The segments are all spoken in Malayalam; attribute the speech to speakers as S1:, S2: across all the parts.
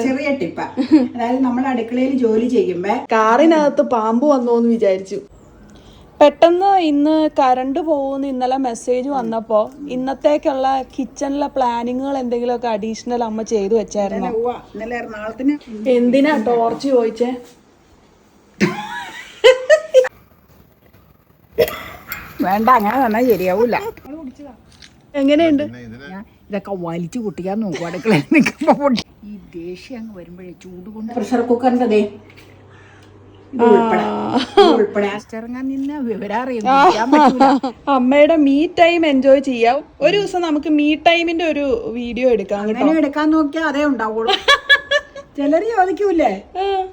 S1: ചെറിയ ടിപ്പ. അതായത് നമ്മൾ അടുക്കളയിൽ ജോലി ചെയ്യുമ്പോ
S2: കാറിനകത്ത് പാമ്പ് വന്നോന്ന് വിചാരിച്ചു. പെട്ടെന്ന് ഇന്ന് കറണ്ട് പോകുന്ന ഇന്നലെ മെസ്സേജ് വന്നപ്പോ ഇന്നത്തേക്കുള്ള കിച്ചണിലെ പ്ലാനിങ്ങുകൾ എന്തെങ്കിലുമൊക്കെ അഡീഷണൽ അമ്മ ചെയ്തു വെച്ചായിരുന്നു.
S1: ഇന്നലെ എറണാകുളത്തിന്
S2: എന്തിനാ ടോർച്ച് ചോദിച്ചേ?
S1: വേണ്ട, അങ്ങനെ തന്നാ ശരിയാവൂല.
S2: എങ്ങനെയുണ്ട്?
S1: ഇതൊക്കെ വലിച്ചു കുട്ടിക്കാൻ നോക്കും അടുക്കളയിൽ നിൽക്കുമ്പോ. ഈ ദേഷ്യം അങ്ങ് വരുമ്പോഴേ ചൂട് കൊണ്ട് പ്രഷർ കുക്കറിന്റെ
S2: അമ്മയുടെ മീ ടൈം എൻജോയ് ചെയ്യാം. ഒരു ദിവസം നമുക്ക് മീ ടൈമിന്റെ ഒരു വീഡിയോ എടുക്കാം.
S1: അങ്ങനെ എടുക്കാൻ നോക്കിയാൽ അതേ ഉണ്ടാവുള്ളൂ. ചിലര് ചോദിക്കൂലേ,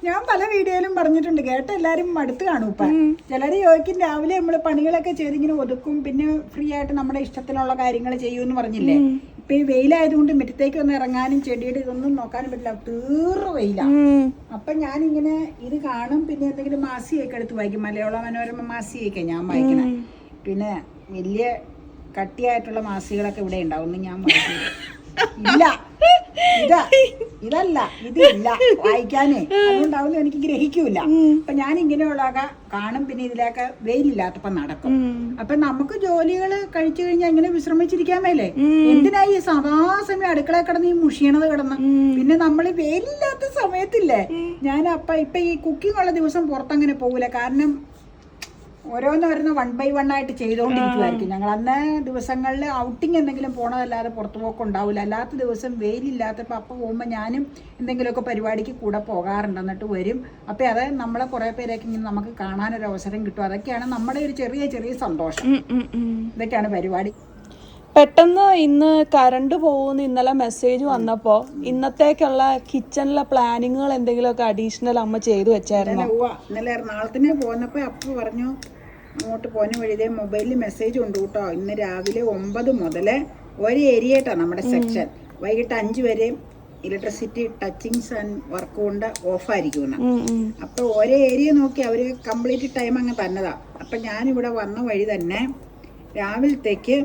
S1: ഞാൻ പല വീഡിയോയിലും പറഞ്ഞിട്ടുണ്ട്, കേട്ട എല്ലാരും അടുത്ത് കാണും. ഇപ്പൊ ചിലര് ചോദിക്കും രാവിലെ നമ്മള് പണികളൊക്കെ ചെയ്തിങ്ങനെ ഒതുക്കും, പിന്നെ ഫ്രീ ആയിട്ട് നമ്മുടെ ഇഷ്ടത്തിനുള്ള കാര്യങ്ങൾ ചെയ്യൂന്ന് പറഞ്ഞില്ലേ. ഇപ്പൊ ഈ വെയിലായതുകൊണ്ട് മുറ്റത്തേക്ക് ഒന്ന് ഇറങ്ങാനും ചെടിയുടെ ഇതൊന്നും നോക്കാനും പറ്റില്ല, തീർച്ച വെയില. അപ്പൊ ഞാനിങ്ങനെ ഇത് കാണും, പിന്നെ എന്തെങ്കിലും മാസികയൊക്കെ എടുത്ത് വായിക്കും. മലയാള മനോരമ മാസികയൊക്കെ ഞാൻ വായിക്കണേ. പിന്നെ വലിയ കട്ടിയായിട്ടുള്ള മാസികകളൊക്കെ ഇവിടെ ഉണ്ടാവും, ഞാൻ വായിക്കില്ല. ഇല്ല, ഇതല്ല ഇതില്ല വായിക്കാനേ, അതുകൊണ്ടാവുന്ന എനിക്ക് ഗ്രഹിക്കൂല. അപ്പൊ ഞാൻ ഇങ്ങനെയുള്ളതൊക്കെ കാണും, പിന്നെ ഇതിലൊക്കെ വെയിലില്ലാത്തപ്പോ നടക്കും. അപ്പൊ നമുക്ക് ജോലികള് കഴിച്ചു കഴിഞ്ഞാൽ ഇങ്ങനെ വിശ്രമിച്ചിരിക്കാൻ മേലേ. എന്തിനായി സദാസമയം അടുക്കള കിടന്ന് ഈ മുഷിയണത് കിടന്ന്. പിന്നെ നമ്മൾ വെയിലില്ലാത്ത സമയത്തില്ലേ, ഞാൻ ഇപ്പൊ ഈ കുക്കിംഗ് ഉള്ള ദിവസം പുറത്തങ്ങനെ പോകൂല. കാരണം ഓരോന്നോരോന്ന് 1 by 1 ആയിട്ട് ചെയ്തുകൊണ്ടിരിക്കുമായിരിക്കും. ഞങ്ങൾ അന്ന് ദിവസങ്ങളിൽ ഔട്ടിങ് എന്തെങ്കിലും പോണതല്ലാതെ പുറത്തു പോക്ക് ഉണ്ടാവില്ല. അല്ലാത്ത ദിവസം വെയിലില്ലാത്തപ്പോൾ അപ്പം പോകുമ്പോൾ ഞാനും എന്തെങ്കിലുമൊക്കെ പരിപാടിക്ക് കൂടെ പോകാറുണ്ട്. എന്നിട്ട് വരും. അപ്പം അത് നമ്മളെ കുറേ പേരൊക്കെ ഇങ്ങനെ നമുക്ക് കാണാനൊരു അവസരം കിട്ടും. അതൊക്കെയാണ് നമ്മുടെ ഒരു ചെറിയ ചെറിയ സന്തോഷം. ഇതൊക്കെയാണ് പരിപാടി.
S2: പെട്ടെന്ന് ഇന്ന് കറണ്ട് പോകുന്ന ഇന്നലെ മെസ്സേജ് വന്നപ്പോ ഇന്നത്തേക്കുള്ള കിച്ചണിലെ പ്ലാനിങ്ങുകൾ എന്തെങ്കിലുമൊക്കെ അഡീഷണൽ അമ്മ ചെയ്തു വെച്ചായിരുന്നു.
S1: ഇന്നലെ എറണാകുളത്തിന് പോന്നപ്പോ അപ്പ പറഞ്ഞു, അങ്ങോട്ട് പോകുന്ന വഴിതേ മൊബൈലിൽ മെസ്സേജ് ഉണ്ട് കേട്ടോ, ഇന്ന് രാവിലെ 9 മുതൽ ഒരു ഏരിയട്ടാ നമ്മുടെ സെക്ഷൻ, വൈകിട്ട് 5 വരെ ഇലക്ട്രിസിറ്റി ടച്ചിങ്സ് ആൻഡ് വർക്ക് കൊണ്ട് ഓഫായിരിക്കും. അപ്പൊ ഓരോ ഏരിയ നോക്കി അവര് കംപ്ലീറ്റ് ടൈം അങ്ങ് തന്നതാ. അപ്പൊ ഞാനിവിടെ വന്ന വഴി തന്നെ രാവിലത്തേക്ക്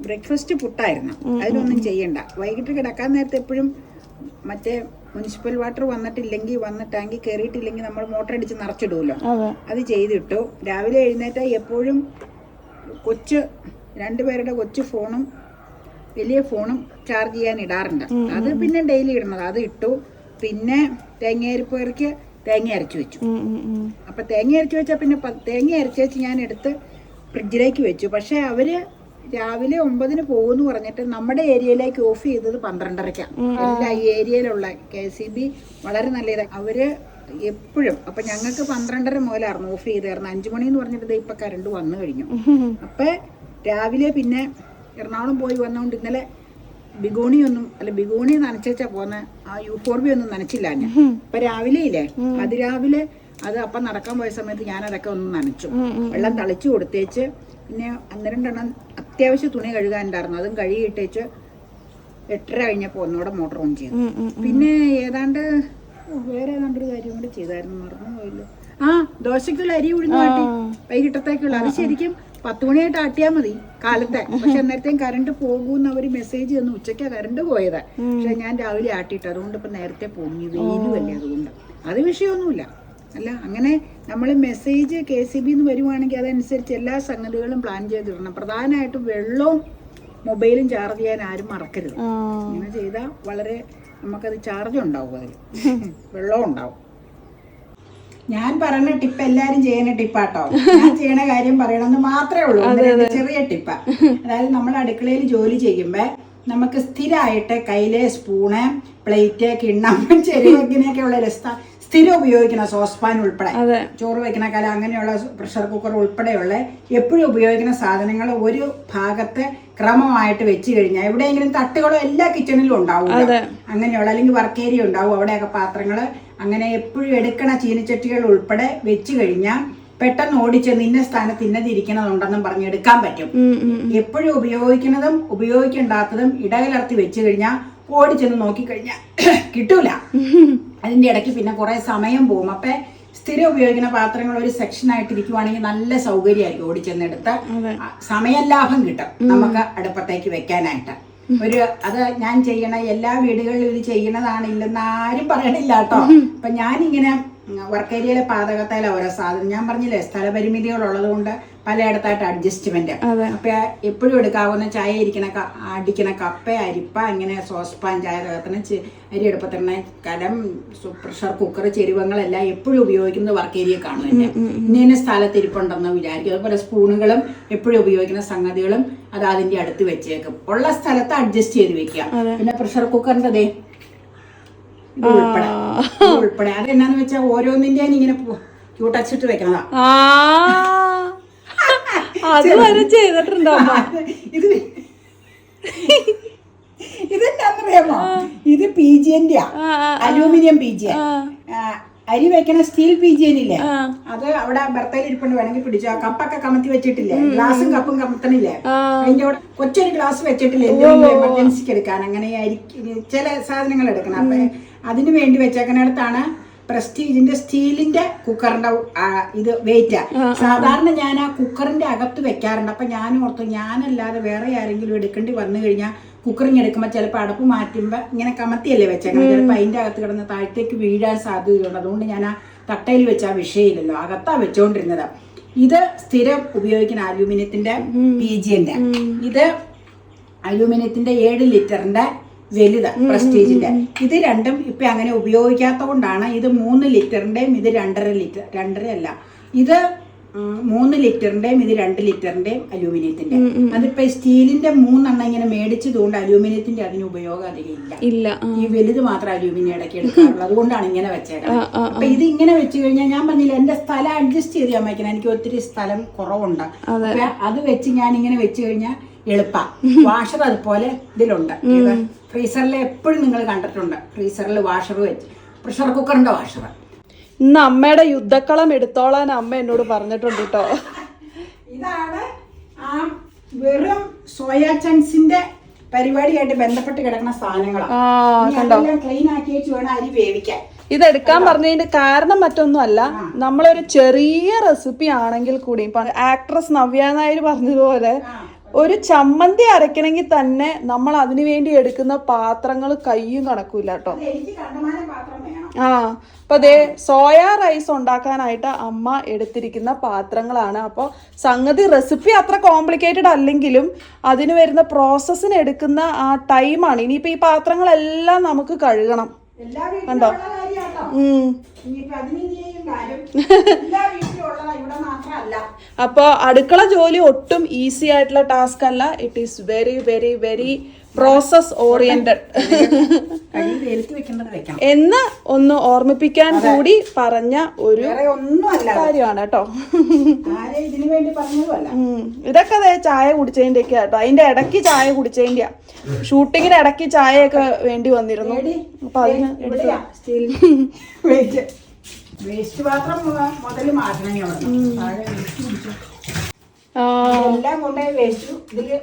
S1: ബ്രേക്ക്ഫാസ്റ്റ് പുട്ടായിരുന്നു, അതിനൊന്നും ചെയ്യണ്ട. വൈകിട്ട് കിടക്കാൻ നേരത്തെ എപ്പോഴും മറ്റേ മുനിസിപ്പൽ വാട്ടർ വന്ന് ടാങ്കിൽ കയറിയിട്ടില്ലെങ്കിൽ നമ്മൾ മോട്ടർ അടിച്ച് നിറച്ചിടുമല്ലോ, അത് ചെയ്തിട്ടു. രാവിലെ എഴുന്നേറ്റ എപ്പോഴും 2 പേരുടെ കൊച്ചു ഫോണും വലിയ ഫോണും ചാർജ് ചെയ്യാൻ ഇടാറുണ്ട്. അത് പിന്നെ ഡെയിലി ഇടുന്നത്, അത് ഇട്ടു. പിന്നെ തേങ്ങയരിപ്പേർക്ക് തേങ്ങ അരച്ചു വെച്ചു. അപ്പൊ തേങ്ങ അരച്ചു വെച്ചാൽ പിന്നെ തേങ്ങ അരച്ചു വെച്ച് ഞാൻ എടുത്ത് ഫ്രിഡ്ജിലേക്ക് വെച്ചു. പക്ഷെ അവര് രാവിലെ 9 പോകുമെന്ന് പറഞ്ഞിട്ട് നമ്മുടെ ഏരിയയിലേക്ക് ഓഫ് ചെയ്തത് 12:30. എല്ലാ ഈ ഏരിയയിലുള്ള KCB വളരെ നല്ലത്. അവര് എപ്പോഴും അപ്പൊ ഞങ്ങൾക്ക് 12:30 മുതലായിരുന്നു ഓഫ് ചെയ്തായിരുന്നു. 5 മണി എന്ന് പറഞ്ഞിട്ട് ഇപ്പൊ കറണ്ട് വന്നു കഴിഞ്ഞു. അപ്പൊ രാവിലെ പിന്നെ എറണാകുളം പോയി വന്നോണ്ട് ഇന്നലെ ബിഗോണി നനച്ചാ പോന്നെ, ആ യൂഫോർബി ഒന്നും നനച്ചില്ല ഞാൻ. ഇപ്പൊ രാവിലെ ഇല്ലേ, അതിരാവിലെ അത് അപ്പം നടക്കാൻ പോയ സമയത്ത് ഞാൻ അതൊക്കെ ഒന്ന് നനച്ചു, വെള്ളം തളിച്ചു കൊടുത്തേച്ച്. പിന്നെ 1-2 അത്യാവശ്യം തുണി കഴുകാനുണ്ടായിരുന്നു, അതും കഴുകിയിട്ടേച്ച് 8:30 കഴിഞ്ഞപ്പോൾ ഒന്നുകൂടെ മോട്ടർ ഓൺ ചെയ്തു. പിന്നെ വേറെ ഏതാണ്ടൊരു കാര്യം കൂടി ചെയ്തായിരുന്നു, മറന്നുപോയില്ലോ. ദോശക്കുള്ള അരി ഉഴുന്ന് മാറ്റി വൈകിട്ടത്തേക്കുള്ള, അത് ശരിക്കും 10 മണിയായിട്ട് ആട്ടിയാൽ മതി കാലത്തെ. പക്ഷെ അന്നേരത്തേക്കും കറണ്ട് പോകുമെന്ന് അവർ മെസ്സേജ് തന്നു. ഉച്ചയ്ക്കാണ് കറണ്ട് പോയത്, പക്ഷെ ഞാൻ രാവിലെ ആട്ടിയിട്ട്, അതുകൊണ്ട് ഇപ്പം നേരത്തെ പൊങ്ങി, വെയിലുമല്ലേ അതുകൊണ്ട്. അത് വിഷയമൊന്നുമില്ല. അല്ല, അങ്ങനെ നമ്മൾ മെസ്സേജ് KCB വരുവാണെങ്കിൽ അതനുസരിച്ച് എല്ലാ സംഗതികളും പ്ലാൻ ചെയ്തിടണം. പ്രധാനമായിട്ടും വെള്ളവും മൊബൈലും ചാർജ് ചെയ്യാൻ ആരും മറക്കരുത്. ഇങ്ങനെ ചെയ്താൽ വളരെ നമുക്കത് ചാർജ് ഉണ്ടാവും, അതിൽ വെള്ളവും ഉണ്ടാവും. ഞാൻ പറയുന്ന ടിപ്പ് എല്ലാരും ചെയ്യുന്ന ടിപ്പാട്ടോ. ഞാൻ ചെയ്യണ കാര്യം പറയണമെന്ന് മാത്രമേ ഉള്ളൂ. ചെറിയ ടിപ്പ. അതായത് നമ്മൾ അടുക്കളയിൽ ജോലി ചെയ്യുമ്പോ നമുക്ക് സ്ഥിരമായിട്ട് കയ്യിലെ സ്പൂണ്, പ്ലേറ്റ്, കിണ്ണം, ചെരുവക്കിനൊക്കെ ഉള്ള സ്ഥിരം ഉപയോഗിക്കുന്ന സോസ്പാൻ ഉൾപ്പെടെ, ചോറ് വെക്കുന്ന കല, അങ്ങനെയുള്ള പ്രഷർ കുക്കർ ഉൾപ്പെടെയുള്ള എപ്പോഴും ഉപയോഗിക്കുന്ന സാധനങ്ങൾ ഒരു ഭാഗത്ത് ക്രമമായിട്ട് വെച്ച് കഴിഞ്ഞാൽ എവിടെയെങ്കിലും തട്ടുകളോ എല്ലാ കിച്ചണിലും ഉണ്ടാവും, അങ്ങനെയുള്ള, അല്ലെങ്കിൽ വർക്ക് ഏരിയ ഉണ്ടാവും, അവിടെയൊക്കെ പാത്രങ്ങൾ അങ്ങനെ എപ്പോഴും എടുക്കണ ചീനച്ചട്ടികൾ ഉൾപ്പെടെ വെച്ച് കഴിഞ്ഞാൽ പെട്ടെന്ന് ഓടിച്ചെന്ന് ഇന്ന സ്ഥാനത്ത് ഇന്നതിരിക്കണതുണ്ടെന്നും പറഞ്ഞ് എടുക്കാൻ പറ്റും. എപ്പോഴും ഉപയോഗിക്കുന്നതും ഉപയോഗിക്കേണ്ടാത്തതും ഇടകലർത്തി വെച്ച് കഴിഞ്ഞാൽ ഓടിച്ചെന്ന് നോക്കിക്കഴിഞ്ഞാൽ കിട്ടൂല. അതിന്റെ ഇടയ്ക്ക് പിന്നെ കുറെ സമയം പോകും. അപ്പൊ സ്ഥിരം ഉപയോഗിക്കുന്ന പാത്രങ്ങൾ ഒരു സെക്ഷൻ ആയിട്ട് ഇരിക്കുവാണെങ്കിൽ നല്ല സൗകര്യമായിരിക്കും, ഓടിച്ചെന്നെടുത്ത് സമയം ലാഭം കിട്ടും നമുക്ക് അടുപ്പത്തേക്ക് വെക്കാനായിട്ട്. അത് ഞാൻ ചെയ്യണ എല്ലാ വീടുകളിലും ഇത് ചെയ്യണതാണില്ലെന്ന് ആരും പറയണില്ല കേട്ടോ. അപ്പൊ ഞാനിങ്ങനെ വർക്ക് ഏരിയയിലെ പാതകത്തായാലും ഓരോ സാധനം ഞാൻ പറഞ്ഞില്ലേ സ്ഥലപരിമിതികളുള്ളത് കൊണ്ട് പലയിടത്തായിട്ട് അഡ്ജസ്റ്റ്മെന്റ്. അപ്പൊ എപ്പോഴും എടുക്കാവുന്ന ചായ അടിക്കണ കപ്പ, അരിപ്പ, ഇങ്ങനെ സോസ്പാൻ, ചായ തകർത്തണ അരി എടുപ്പത്തിരണ കലം, പ്രഷർ കുക്കർ, ചെരുവങ്ങളെല്ലാം എപ്പോഴും ഉപയോഗിക്കുന്നത് വർക്ക് ഏരിയ കാണുന്നില്ല. ഇന്ന സ്ഥലത്ത് ഇരിപ്പുണ്ടെന്ന് വിചാരിക്കും. അതുപോലെ സ്പൂണുകളും എപ്പോഴും ഉപയോഗിക്കുന്ന സംഗതികളും അത് അതിന്റെ അടുത്ത് വെച്ചേക്കും. ഉള്ള സ്ഥലത്ത് അഡ്ജസ്റ്റ് ചെയ്ത് വെക്കുക. പിന്നെ പ്രഷർ കുക്കറിന്റെ ദേ ഉൾപ്പെടെ അതെന്നാന്ന് വെച്ചാൽ ഓരോന്നിന്റെ ഇങ്ങനെ ക്യൂട്ടച്ചിട്ട് വെക്കണതാ.
S2: ചെയ്തിട്ടുണ്ടോ
S1: ഇത് ഇതെന്താന്നറിയാമോ? ഇത് PGN-ന്റെ അലൂമിനിയം PGN. അരി വെക്കണ സ്റ്റീൽ PGN ഇല്ലേ, അത് അവിടെ ബർത്തയിൽ ഇരിപ്പുണ്ട്, വേണമെങ്കിൽ പിടിച്ചോ. കപ്പൊക്കെ കമത്തി വെച്ചിട്ടില്ലേ, ഗ്ലാസും കപ്പും കമത്തണില്ലേ, അതിന്റെ കൂടെ കൊച്ചൊരു ഗ്ലാസ് വെച്ചിട്ടില്ലേ എന്തെങ്കിലും എമർജൻസിക്ക് എടുക്കാൻ. അങ്ങനെ ചില സാധനങ്ങൾ എടുക്കണം. അപ്പൊ അതിന് വേണ്ടി വെച്ചേക്കണടുത്താണ് പ്രസ്റ്റീജിന്റെ സ്റ്റീലിന്റെ കുക്കറിന്റെ ഇത് വെയിറ്റാ. സാധാരണ ഞാൻ ആ കുക്കറിന്റെ അകത്ത് വെക്കാറുണ്ട്. അപ്പൊ ഞാൻ ഓർത്തു ഞാനല്ലാതെ വേറെ ആരെങ്കിലും എടുക്കേണ്ടി വന്നു കഴിഞ്ഞാൽ കുക്കറിങ് എടുക്കുമ്പോൾ ചിലപ്പോൾ അടപ്പ് മാറ്റുമ്പോൾ ഇങ്ങനെ കമത്തിയല്ലേ വെച്ചേക്കണം, ചിലപ്പോൾ അതിന്റെ അകത്ത് കിടന്ന് താഴത്തേക്ക് വീഴാൻ സാധ്യതയുണ്ട്. അതുകൊണ്ട് ഞാൻ ആ തട്ടയിൽ വെച്ച ആ വിഷയമില്ലല്ലോ, അകത്താ വെച്ചോണ്ടിരുന്നത്. ഇത് സ്ഥിരം ഉപയോഗിക്കുന്ന അലൂമിനിയത്തിന്റെ PGN-ന്റെ. ഇത് അലൂമിനിയത്തിന്റെ 7 ലിറ്ററിന്റെ വലുത് പ്രസ്റ്റീജിന്റെ. ഇത് രണ്ടും ഇപ്പൊ അങ്ങനെ ഉപയോഗിക്കാത്ത കൊണ്ടാണ് ഇത് 3 ലിറ്ററിന്റെയും ഇത് 2.5 ലിറ്റർ, 2.5 അല്ല, ഇത് 3 ലിറ്ററിന്റെയും ഇത് 2 ലിറ്ററിന്റെയും അലൂമിനിയത്തിന്റെ. അതിപ്പോ സ്റ്റീലിന്റെ 3 ഇങ്ങനെ മേടിച്ചതുകൊണ്ട് അലൂമിനിയത്തിന്റെ അതിന് ഉപയോഗം അധികം ഇല്ല. ഈ വലുത് മാത്രം അലൂമിനിയം ഇടയ്ക്ക് എടുക്കാറുള്ളൂ. അതുകൊണ്ടാണ് ഇങ്ങനെ വെച്ചേക്കുന്നത്. അപ്പൊ ഇത് ഇങ്ങനെ വെച്ച് കഴിഞ്ഞാൽ ഞാൻ പറഞ്ഞില്ല എന്റെ സ്ഥലം അഡ്ജസ്റ്റ് ചെയ്ത് ഞാൻ വയ്ക്കണം. എനിക്ക് ഒത്തിരി സ്ഥലം കുറവുണ്ട്. അപ്പൊ അത് വെച്ച് ഞാൻ ഇങ്ങനെ വെച്ച് കഴിഞ്ഞാൽ എളുപ്പ. വാഷർ അതുപോലെ ഇതിലുണ്ട്. ഫ്രീസറിൽ എപ്പോഴും നിങ്ങൾ കണ്ടിട്ടുണ്ട്, ഫ്രീസറിൽ വാഷർ വെച്ച് പ്രഷർ കുക്കറിന്റെ വാഷർ.
S2: ഇന്ന് അമ്മയുടെ യുദ്ധക്കളം എടുത്തോളാൻ അമ്മ എന്നോട് പറഞ്ഞിട്ടുണ്ട് കേട്ടോ.
S1: ഇതാണ് ആ വെറും സോയാ ചങ്ക്സിന്റെ പരിപാടിയായിട്ട് ബന്ധപ്പെട്ട് കിടക്കുന്ന സാധനങ്ങളാണ്. ക്ലീൻ ആക്കി വെച്ച് വേണം അരി വേവിക്കാൻ.
S2: ഇതെടുക്കാൻ പറഞ്ഞതിന്റെ കാരണം മറ്റൊന്നും അല്ല, നമ്മളൊരു ചെറിയ റെസിപ്പി ആണെങ്കിൽ കൂടി ഇപ്പൊ ആക്ട്രസ് നവ്യ നായർ പറഞ്ഞതുപോലെ ഒരു ചമ്മന്തി അരയ്ക്കണമെങ്കിൽ തന്നെ നമ്മൾ അതിനു വേണ്ടി എടുക്കുന്ന പാത്രങ്ങൾ കയ്യും കണക്കൂല കേട്ടോ. അപ്പൊ അതേ സോയാ റൈസ് ഉണ്ടാക്കാനായിട്ട് അമ്മ എടുത്തിരിക്കുന്ന പാത്രങ്ങളാണ്. അപ്പോൾ സംഗതി റെസിപ്പി അത്ര കോംപ്ലിക്കേറ്റഡ് അല്ലെങ്കിലും അതിന് വരുന്ന പ്രോസസ്സിന് എടുക്കുന്ന ആ ടൈമാണ്. ഇനിയിപ്പോ ഈ പാത്രങ്ങളെല്ലാം നമുക്ക് കഴുകണം കണ്ടോ. അപ്പൊ അടുക്കള ജോലി ഒട്ടും ഈസി ആയിട്ടുള്ള ടാസ്ക് അല്ല. It is very very very process oriented എന്ന് ഒന്ന് ഓർമ്മിപ്പിക്കാൻ കൂടി പറഞ്ഞ ഒരു കാര്യമാണ് കേട്ടോ. ഇതൊക്കെ അതെ ചായ കുടിച്ചതിന്റെ ഒക്കെ കേട്ടോ. അതിന്റെ ഇടയ്ക്ക് ചായ കുടിച്ചതിന്റെയാ. ഷൂട്ടിങ്ങിന് ഇടയ്ക്ക് ചായയൊക്കെ വേണ്ടി വന്നിരുന്നു. അപ്പൊ അതിന്
S1: വേസ്റ്റ് പാത്രം മുതൽ മാറ്റണം. എല്ലാം കൊണ്ടുപോയി വേസ്റ്റ് ഇതില്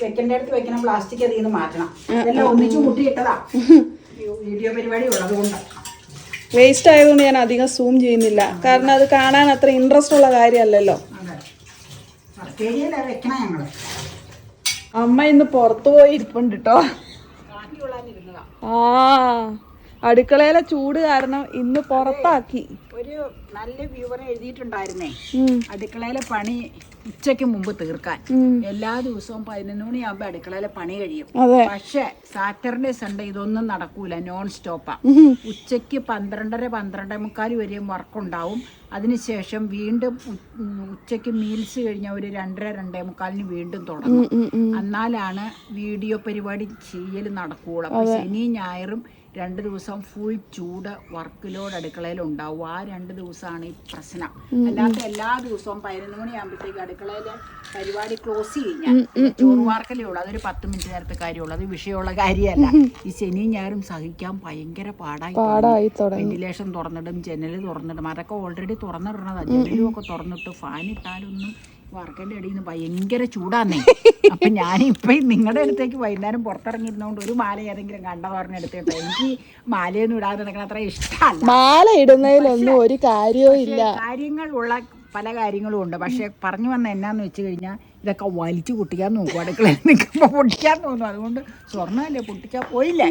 S1: വെക്കേണ്ട അടുത്ത് വെക്കണം. പ്ലാസ്റ്റിക് അതിൽ നിന്ന് മാറ്റണം. ഇതെല്ലാം ഒന്നിച്ചു കൂട്ടിയിട്ടതാ. വീഡിയോ പരിപാടി ഉള്ളത് കൊണ്ട്
S2: വേസ്റ്റ് ആയതുകൊണ്ട് ഞാൻ അധികം സൂം ചെയ്യുന്നില്ല. കാരണം അത് കാണാൻ അത്ര ഇൻട്രസ്റ്റ് ഉള്ള കാര്യമല്ലല്ലോ.
S1: വെക്കണം ഞങ്ങള്.
S2: അമ്മ ഇന്ന് പുറത്തു പോയി ഇരിപ്പുണ്ട് കേട്ടോ. അടുക്കളയിലെ ചൂട് കാരണം ഇന്ന് പുറത്താക്കി.
S1: ഒരു നല്ല വ്യൂവർ എഴുതിയിട്ടുണ്ടായിരുന്നേ, അടുക്കളയിലെ പണി ഉച്ചയ്ക്ക് മുമ്പ് തീർക്കാൻ. എല്ലാ ദിവസവും 11 മണിയാകുമ്പോ അടുക്കളയിലെ പണി കഴിയും. പക്ഷെ സാറ്റർഡേ സൺഡേ ഇതൊന്നും നടക്കൂല, നോൺ സ്റ്റോപ്പാ. ഉച്ചയ്ക്ക് 12:30 വരെയും വർക്കുണ്ടാവും. അതിനുശേഷം വീണ്ടും ഉച്ചയ്ക്ക് മീൽസ് കഴിഞ്ഞ ഒരു 2:30-2:45 വീണ്ടും തുടങ്ങും. എന്നാലാണ് വീഡിയോ പരിപാടി ചെയ്യൽ നടക്കുകയുള്ളൂ. അപ്പൊ ശനിയും ഞായറും 2 ദിവസം ഫുൾ ചൂട് വർക്ക് ലോഡ് അടുക്കളയിൽ ഉണ്ടാവും. ആ 2 ദിവസമാണ് ഈ പ്രശ്നം. അല്ലാത്ത എല്ലാ ദിവസവും 11 മണിയാകുമ്പോഴത്തേക്ക് അടുക്കളയിലെ പരിപാടി ക്ലോസ് കഴിഞ്ഞാൽ ചോറ് വാർക്കലേ ഉള്ളൂ. അതൊരു 10 മിനിറ്റ് നേരത്തെ കാര്യമുള്ളൂ. അത് വിഷയമുള്ള കാര്യമല്ല. ഈ ശനിയും ഞായറും സഹിക്കാൻ ഭയങ്കര പാടായി. വെന്റിലേഷൻ തുറന്നിടും, ജനൽ തുറന്നിടും. അതൊക്കെ ഓൾറെഡി തുറന്നിടണതാ. ജനലും ഒക്കെ തുറന്നിട്ട് ഫാൻ ഇട്ടാലൊന്നും വർക്കിന്റെ അടിയിൽ നിന്ന് ഭയങ്കര ചൂടാന്നേ. അപ്പൊ ഞാനിപ്പൊ നിങ്ങളുടെ അടുത്തേക്ക് വൈകുന്നേരം പുറത്തിറങ്ങിയിരുന്നോണ്ട് ഒരു മാല ഏതെങ്കിലും കണ്ട പറഞ്ഞെടുത്തിട്ട് എനിക്ക് മാലയൊന്നും ഇടാതെ നടക്കണ അത്ര ഇഷ്ടമല്ല.
S2: മാല ഇടുന്നതിലൊന്നും ഒരു കാര്യവും ഇല്ല.
S1: കാര്യങ്ങളുള്ള പല കാര്യങ്ങളും ഉണ്ട്. പക്ഷെ പറഞ്ഞു വന്ന എന്നാന്ന് വെച്ച് കഴിഞ്ഞാൽ ഇതൊക്കെ വലിച്ചു പൊട്ടിക്കാൻ നോക്കും അടുക്കളയിൽ നിൽക്കുമ്പോൾ പൊട്ടിക്കാൻ തോന്നും. അതുകൊണ്ട് സ്വർണ്ണമല്ലേ പൊട്ടിച്ചാൽ പോയില്ലേ,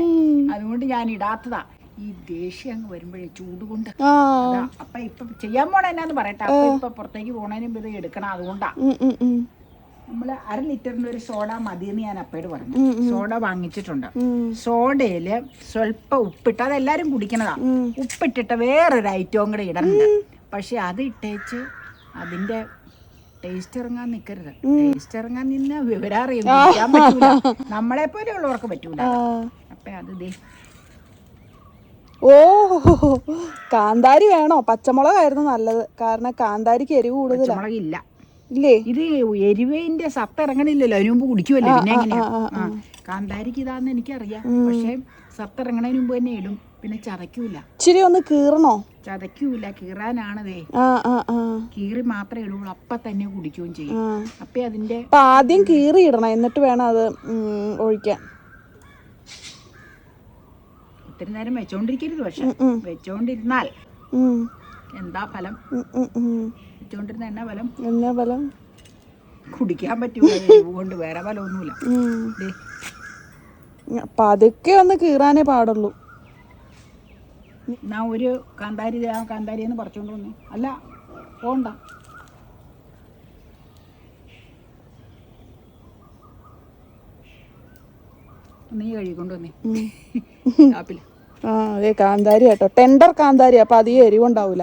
S1: അതുകൊണ്ട് ഞാൻ ഇടാത്തതാ. ഈ ദേഷ്യം അങ്ങ് വരുമ്പോഴേ ചൂട് കൊണ്ട് അതാ. അപ്പൊ ഇപ്പൊ ചെയ്യാൻ പോണ എന്നാന്ന് പറയട്ടെ. അപ്പൊ ഇപ്പൊ പുറത്തേക്ക് പോണതിന് മുമ്പ് ഇത് എടുക്കണം. അതുകൊണ്ടാ നമ്മള് 1/2 ലിറ്ററിന്റെ ഒരു സോഡ മതിയെന്ന് ഞാൻ അപ്പയോട് പറഞ്ഞു. സോഡ വാങ്ങിച്ചിട്ടുണ്ട്. സോഡയില് സ്വല്പം ഉപ്പിട്ട്, അതെല്ലാരും കുടിക്കണതാ, ഉപ്പിട്ടിട്ട് വേറൊരു ഐറ്റവും കൂടെ ഇടണുണ്ട്. പക്ഷെ അത് ഇട്ടേച്ച് അതിന്റെ ടേസ്റ്റ് ഇറങ്ങാൻ നിൽക്കരുത്. ടേസ്റ്റ് ഇറങ്ങാൻ നിന്ന് വിവരറിയാൻ പറ്റൂല, നമ്മളെ പോലെ ഉള്ളവർക്ക് പറ്റൂല. അപ്പൊ അത് ദേ
S2: ഓ കാന്താരി വേണോ? പച്ചമുളകായിരുന്നു നല്ലത്, കാരണം കാന്താരിക്ക് എരിവ് കൂടുതലാ.
S1: പച്ചമുളകില്ല
S2: ഇല്ലേ?
S1: ഇത് എരിവിന്റെ സത്ത് ഇറങ്ങണില്ലല്ലോ, അതിന് മുമ്പ് കുടിക്കുമല്ലേ, പിന്നെ എങ്ങനെയാ? കാന്താരിക്ക് ഇതാന്ന് എനിക്കറിയാം, പക്ഷെ സത്ത് ഇറങ്ങണതിന് മുമ്പ് തന്നെ ഇടും. പിന്നെ ചതയ്ക്കൂല.
S2: ഇച്ചിരി ഒന്ന് കീറണോ?
S1: ചതയ്ക്കൂല, കീറാനാണതേ. കീറി മാത്രമേ ഇടുള്ളൂ, അപ്പൊ തന്നെ കുടിക്കുകയും ചെയ്യും. അപ്പൊ അതിന്റെ
S2: ആദ്യം കീറി ഇടണം, എന്നിട്ട് വേണം അത് ഒഴിക്കാൻ.
S1: ഒത്തിരി നേരം വെച്ചോണ്ടിരിക്കരുത്, പക്ഷെ വെച്ചോണ്ടിരുന്നാൽ എന്താ ഫലം? വെച്ചോണ്ടിരുന്ന എന്നാ ഫലം?
S2: എന്നാ ഫലം?
S1: കുടിക്കാൻ പറ്റൂല, എരിവ് കൊണ്ട് വേറെ ഫലമൊന്നുമില്ല.
S2: പതുക്കെ ഒന്ന് കീറാനേ പാടുള്ളൂ.
S1: എന്നാ ഒരു കാന്താരിന്ന് പറിച്ചോണ്ട് വന്നേ. അല്ല പോണ്ട, നീ കഴുകിക്കൊണ്ട് വന്നേ ആപ്പില്.
S2: അതെ കാന്താരി കേട്ടോ, ടെൻഡർ കാന്താരി, അപ്പൊ അധികം എരിവുണ്ടാവൂല.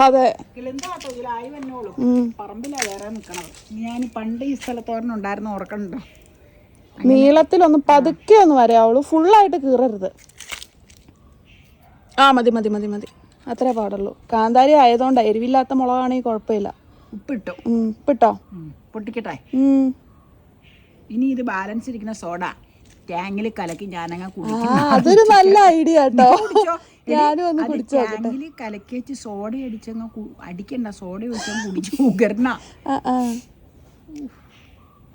S2: അതെ
S1: പറമ്പിലാ വേറെ നിക്കണത്. ഞാൻ പണ്ട് ഈ സ്ഥലത്തോരണം ഉണ്ടായിരുന്നു, ഓർക്കണ്ടോ?
S2: നീളത്തിലൊന്ന് പതുക്കെ ഒന്ന് വരാവുള്ളൂ, ഫുള്ളായിട്ട് കീറരുത്. മതി മതി മതി മതി, അത്രേ പാടുള്ളൂ. കാന്താരി ആയതുകൊണ്ട് എരിവില്ലാത്ത മുളകാണെങ്കിൽ കുഴപ്പമില്ല.
S1: ഉപ്പിട്ടോ?
S2: ഉപ്പിട്ടോ?
S1: പൊട്ടിക്കട്ടെ. ഇനി ഇത് ബാലൻസ് ഇരിക്കുന്ന സോഡ ടാങ്കിൽ കലക്കി ഞാനങ്ങ് കുടിക്കും.
S2: അതൊരു നല്ല ഐഡിയ കേട്ടോ, ഞാനും ഒന്ന് കുടിച്ചു.
S1: ടാങ്കിൽ കലക്കി വെച്ച് സോഡ അടിച്ചങ്ങ് അടിക്കണ്ട, സോഡ ഒഴിച്ചങ്ങ് കുടിച്ചു ഉകർന്ന.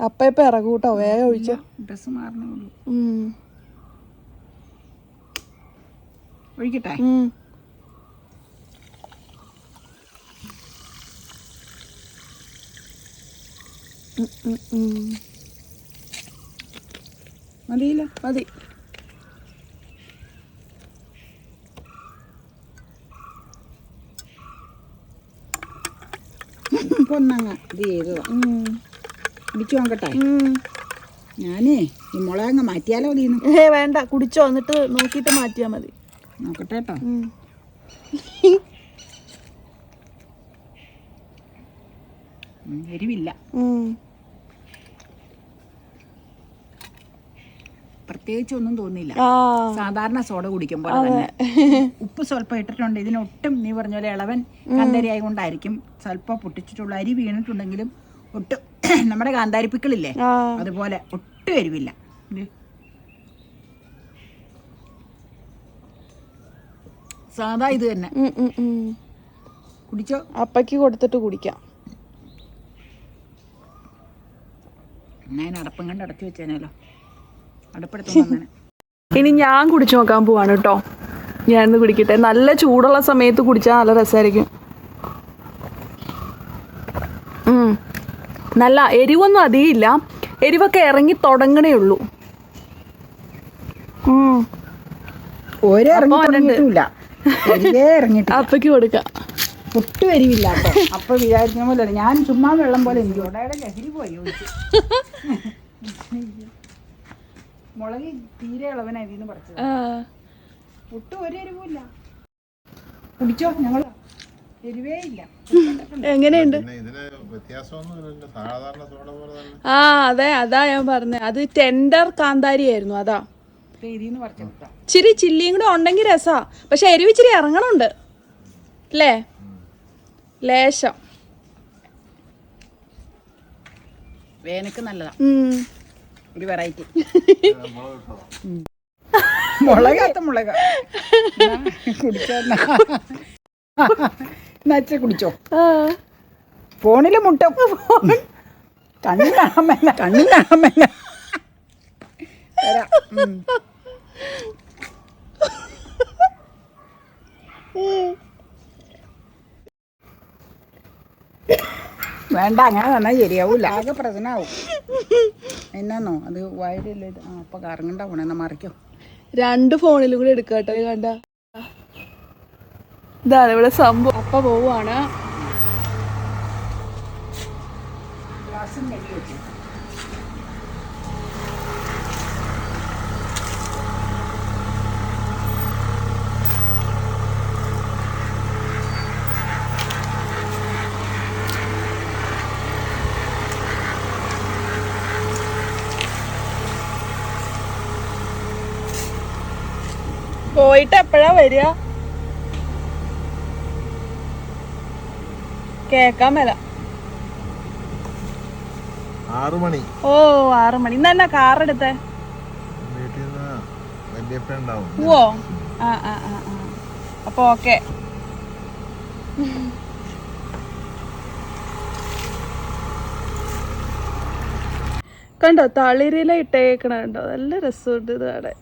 S2: അപ്പ ഇപ്പൊ ഇറങ്ങൂട്ടോ, വേഗം ഒഴിച്ചോ.
S1: ഡ്രസ് മാറണേ ഉള്ളൂ. ഒഴിക്കട്ടെ? മതിയില്ല?
S2: മതി.
S1: ഒന്നങ്ങ് ഇത് ചെയ്തതാ. കുടിച്ചു നോക്കട്ടെ. ഞാനേ ഈ മുളകങ്ങ് മാറ്റിയാലോ?
S2: വേണ്ട, കുടിച്ചോ, എന്നിട്ട് നോക്കിയിട്ട് മാറ്റിയാ മതി.
S1: നോക്കട്ടെ കേട്ടോ. എരിവില്ല, പ്രത്യേകിച്ച് ഒന്നും തോന്നിയില്ല. സാധാരണ സോഡ കുടിക്കുമ്പോൾ തന്നെ. ഉപ്പ് സ്വല്പം ഇട്ടിട്ടുണ്ട്. ഇതിനൊട്ടും നീ പറഞ്ഞ പോലെ ഇളവൻ കാന്താരി ആയതുകൊണ്ടായിരിക്കും സ്വല്പം പൊട്ടിച്ചിട്ടുള്ള. അരി വീണിട്ടുണ്ടെങ്കിലും ഒട്ടും നമ്മുടെ കാന്താരിപ്പിക്കളില്ലേ അതുപോലെ ഒട്ടും എരിവില്ല. സാധാ ഇത് തന്നെ. കുടിച്ചോ?
S2: അപ്പയ്ക്ക് കൊടുത്തിട്ട് കുടിക്കാം.
S1: ഞാൻ അടപ്പം കണ്ട് അടച്ചു വെച്ചേനല്ലോ, അടുപ്പെടുത്തു.
S2: ഇനി ഞാൻ കുടിച്ചു നോക്കാൻ പോവാണ് കേട്ടോ. ഞാനിന്ന് കുടിക്കട്ടെ. നല്ല ചൂടുള്ള സമയത്ത് കുടിച്ചാൽ നല്ല രസമായിരിക്കും. നല്ല എരിവൊന്നും അധികമില്ല, എരിവൊക്കെ ഇറങ്ങി തുടങ്ങണേ ഉള്ളൂ. അപ്പയ്ക്ക് കൊടുക്കാം.
S1: ഒട്ടും എരിവില്ല. അപ്പൊ വിചാരിക്കുന്ന പോലെ ഞാൻ ചുമ്മാ വെള്ളം പോലെ എനിക്ക് ലഹരി പോയി. മുളക് തീരെ ഇളവനായിരുന്നു പറിച്ചത്. ഒട്ടും ഒരു എരിവില്ല. കുടിച്ചോ? ഞങ്ങൾ എരിവേ ഇല്ല.
S2: എങ്ങനെയുണ്ട്? അതെ, അതാ ഞാൻ പറഞ്ഞത്. അത് ടെൻഡർ കാന്താരി ആയിരുന്നു, അതാ. ഇച്ചിരി ചില്ലിയും കൂടെ ഉണ്ടെങ്കിൽ രസാ, പക്ഷെ എരിവ് ഇച്ചിരി ഇറങ്ങണുണ്ട് അല്ലേ, ലേശം.
S1: വേനക്ക് നല്ലതാ, ഒരു വെറൈറ്റി. മുളകാത്ത മുളക കുടിച്ചോ? കുടിച്ചോ? ഫോണില് മുട്ട കണ്ണു കാണാൻ മേല തരാം. വേണ്ട, അങ്ങനെ തന്നാൽ ശരിയാവൂല, ആകെ പ്രശ്നമാവും. എന്നാന്നോ അത് വയലില്ല. അപ്പൊ കറങ്ങണ്ട പോണേ, എന്നാ മറിക്കോ.
S2: 2 ഫോണിലും കൂടി എടുക്കട്ടെ. കണ്ട ഇതാണ് ഇവിടെ സംഭവം. അപ്പ പോവാണ്. പോയിട്ട് എപ്പോഴാ വരിക? കേക്കാൻ മേല.
S3: 6 മണി.
S2: ഓ 6 മണി. ഇന്ന് എന്നാ കാർ എടുത്തേ? ഓ അപ്പൊ ഓക്കെ. കണ്ടോ തളിരില ഇട്ടേക്കണ കണ്ടോ, നല്ല രസമുണ്ട് ഇത് അവിടെ.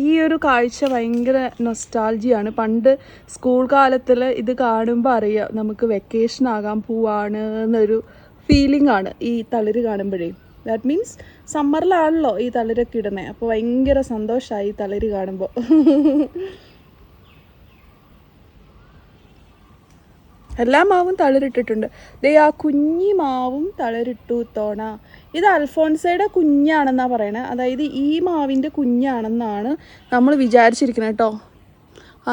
S2: ഈ ഒരു കാഴ്ച ഭയങ്കര നൊസ്റ്റാൾജിയാണ്. പണ്ട് സ്കൂൾ കാലത്തിൽ ഇത് കാണുമ്പോൾ അറിയാം നമുക്ക് വെക്കേഷൻ ആകാൻ പോവാണ് എന്നൊരു ഫീലിംഗ് ആണ് ഈ തളിര് കാണുമ്പോഴേ. ദാറ്റ് മീൻസ് സമ്മറിലാണല്ലോ ഈ തളിരൊക്കെ ഇടുന്നത്. അപ്പോൾ ഭയങ്കര സന്തോഷമായി ഈ തളിര് കാണുമ്പോൾ. എല്ലാ മാവും തളിരിട്ടിട്ടുണ്ട്. ദേ ആ കുഞ്ഞി മാവും തളിരിട്ടു തോണ. ഇത് അൽഫോൺസയുടെ കുഞ്ഞാണെന്നാണ് പറയണത്. അതായത് ഈ മാവിൻ്റെ കുഞ്ഞാണെന്നാണ് നമ്മൾ വിചാരിച്ചിരിക്കുന്നത് കേട്ടോ.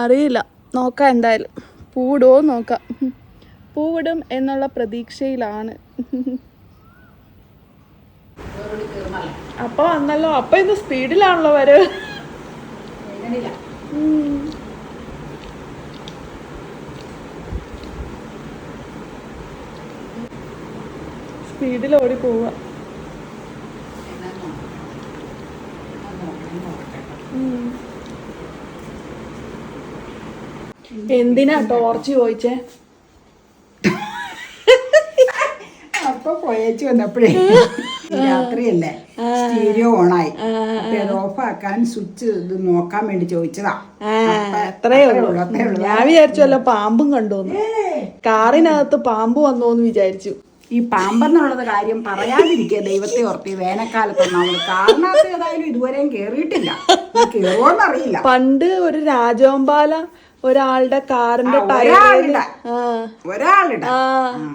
S2: അറിയില്ല, നോക്കാം എന്തായാലും. പൂവിടുമോ നോക്കാം. പൂവിടും എന്നുള്ള പ്രതീക്ഷയിലാണ്. അപ്പോൾ വന്നല്ലോ. അപ്പം ഇത് സ്പീഡിലാണല്ലോ വരവ്. സ്പീഡിൽ ഓടി പോവുക. എന്തിനാ ടോർച്ച് ചോദിച്ചേ?
S1: അപ്പൊ പോയേച്ചു വന്നപ്പോഴേ രാത്രിയല്ലേ, സ്റ്റീരിയോ ഓണായി. അത് ഓഫാക്കാൻ സ്വിച്ച് ഇത് നോക്കാൻ വേണ്ടി ചോദിച്ചതാ.
S2: അത്രേ ഉള്ളൂ. ഞാൻ വിചാരിച്ചല്ലോ പാമ്പും കണ്ടോന്ന്. കാറിനകത്ത് പാമ്പ് വന്നോന്ന് വിചാരിച്ചു.
S1: ഈ പാമ്പെന്നുള്ളത് കാര്യം പറയാതിരിക്കുക, ദൈവത്തെ ഓർത്തി. വേനൽക്കാലത്തൊന്നാമത് കാറിനകത്ത് ഏതായാലും ഇതുവരെയും കേറിയിട്ടില്ല. കേറുവോന്നറിയില്ല.
S2: പണ്ട് ഒരു രാജവമ്പാല ഒരാളുടെ കാറിന്റെ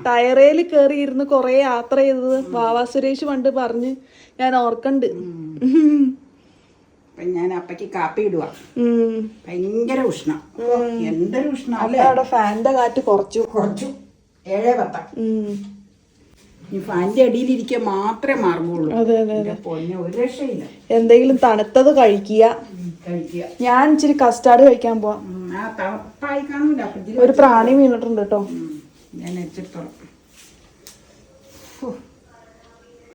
S2: ടയറേൽ കയറി ഇരുന്ന് കൊറേ യാത്ര ചെയ്തത് വാവാ സുരേഷ് പണ്ട് പറഞ്ഞ് ഞാൻ ഓർക്കണ്ട്.
S1: ഞാൻ അപ്പക്ക് കാപ്പി ഇടുക. ഭയങ്കര ഉഷ്ണം, എന്തൊരു ഉഷ്ണം.
S2: അവിടെ ഫാനിന്റെ കാറ്റ് കുറച്ചു
S1: 7:10. ഈ ഫാനിന്റെ അടിയിലിരിക്കാൻ മാത്രമേ മാർഗമുള്ളൂ. പൊന്നെ ഒരു രക്ഷയില്ല.
S2: എന്തെങ്കിലും തണുത്തത് കഴിക്കുക. ഞാൻ ഇച്ചിരി കസ്റ്റാർഡ് കഴിക്കാൻ പോവാ. ഒരു പ്രാണി വീണിട്ടുണ്ട് കേട്ടോ.
S1: ഞാൻ വെച്ചിടത്തോളം